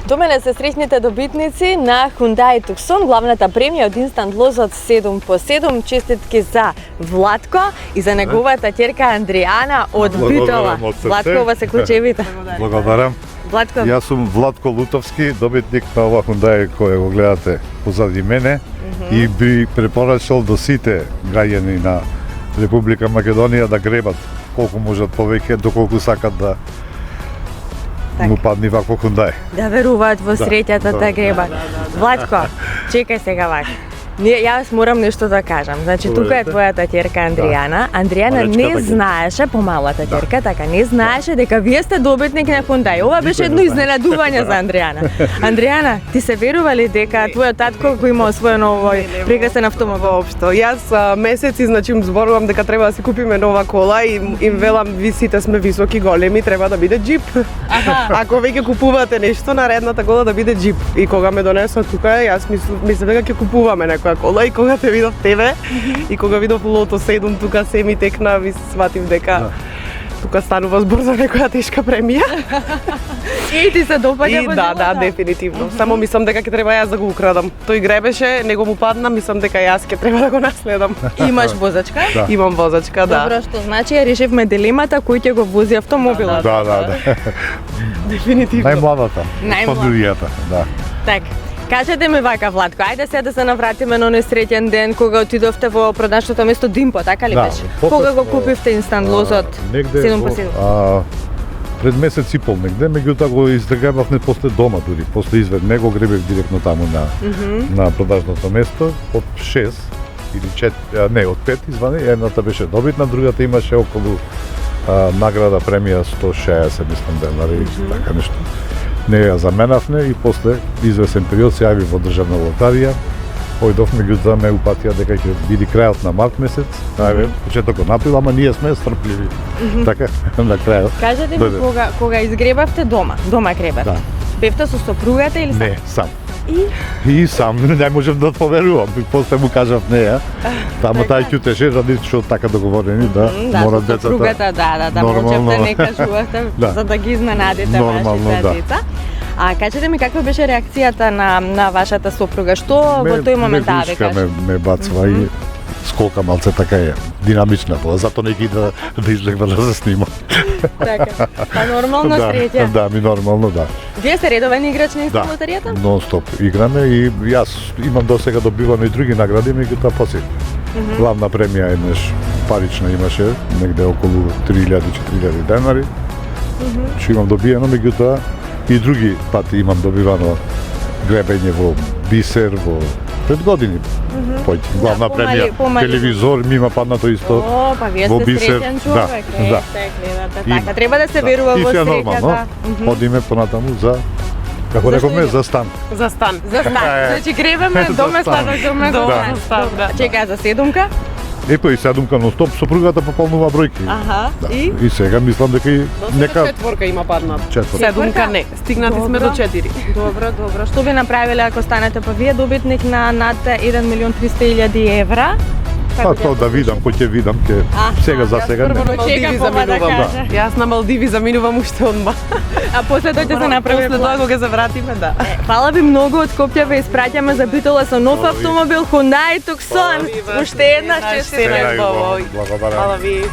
До мене се среќните добитници на Hyundai Tucson, главната премија од инстант лозот 7x7. Честитки за Владко и за неговата ќерка Андријана од Битола. Владко, ова се клучевите. Благодарам. Владко. Јас сум Владко Лутовски, добитник на ова Hyundai кој го гледате позади мене и би препорачал до сите граѓани на Република Македонија да гребат колку можат повеќе, доколку сакат да му падни вакво Hyundai. Да веруваат во среќата да гребат. Владко, чекај сега вака. Јас морам нешто да кажам. Значи, тука е твојата ќерка Андријана. Андријана не знаеше, помалата ќерка, така, не знаеше дека вие сте добитник на Hyundai. Ова беше едно изненадување за Андријана. Андријана, ти се верува ли дека твојот татко го има освоен овој прекрасен автомобил? Воопшто. Јас месеци, значи, зборувам дека треба да си купиме нова кола и им велам, ви сите сме високи, големи, треба да биде джип. Ако веќе купувате нешто, наредната кола да биде джип. И кога ме донесо тука, јас мислам дека ќе купуваме некоја кола и кога те видов тебе и кога видов Лото 7 тука се ми текна, ви сватив дека тука станува збор за некоја тешка премија. И ти се допаѓа во делото? Да, дефинитивно. Само мислам дека ќе треба јас да го украдам. Тој гребеше, него му падна, мислам дека јас ќе треба да го наследам. Имаш возачка? Да. Имам возачка, да. Добро, што значи ја решивме дилемата кој ќе го вози автомобилот. Да. Дефинитивно. Најмладата. Фамилијата, да. Так. Кажете ми вака, Владко, ајде сега да се навратиме на оној среќен ден кога отидовте во продажното место Димпо, така ли беше? Кога го купивте инстант лозот 7x7? Пред месец и пол негде, меѓутоа го изгребавме после дома дури, после извед него гребев директно таму на продажното место од 6 или 4, не, од 5 извани, едната беше добитна, другата имаше околу награда премија 160 мислам денари, така нешто. Не ја заменавме и после извесен период се јави во државна лотарија. Ојдов, меѓутоа ме упатија дека ќе биде крајот на март месец. Ајде, почетокот на април, ама ние сме стрпливи. Така, на крајот. Кажете ми кога изгребавте дома гребавте. Бевте со сопругата или сам? Не, сам. И сам, не можам да поверувам. После му кажав неја. Таму тај ќутеше, ради што така договорени да мора децата. Сопругата, да, можевте не кажувате за да ги изненадите вашите деца. А кажете ми каква беше реакцијата на вашата сопруга? Што во тој момент да кажа? Ме бацва и скока малце така е динамична тоа, затоа не ги да излегва да се снима. Така. Па нормално среќа. Да, ми нормално, да. Вие сте редовен играч на инстант лотаријата? Да, нон-стоп играме и јас имам досега добивано и други награди, меѓутоа посебно. Главна премија еднаш парична имаше, негде околу 3000-4000 денари. Што имам добиено, меѓутоа и други пати имам добивано гребење во Бисер, во пред години. Главна премија, телевизор ми има паднато исто. О, па вие сте среќен човек. Да. Така, треба да се верува во среќата. Одиме понатаму за, како рековме, за стан. За стан. Значи гребеме доме славаме до стан. Чека за седумка? Епа и седумка нон-стоп, сопругата пополнува бројки. И сега мислам дека и нека четворка има паднат. Четворка. Седумка не, стигнати сме до 4. Добро. Што би направиле ако станете па вие добитник на над 1.300.000 евра? Па тоа да видам, кој ќе видам, сега за сега не. Малдиви заминувам. Јас на Малдиви заминувам уште одма. А после тоа ќе се направи после тоа кога се вратиме, да. Фала ви многу, од Скопје ве испраќаме за Битола со нов автомобил Hyundai Tucson. Уште еднаш честитки. Благодарам. Фала ви.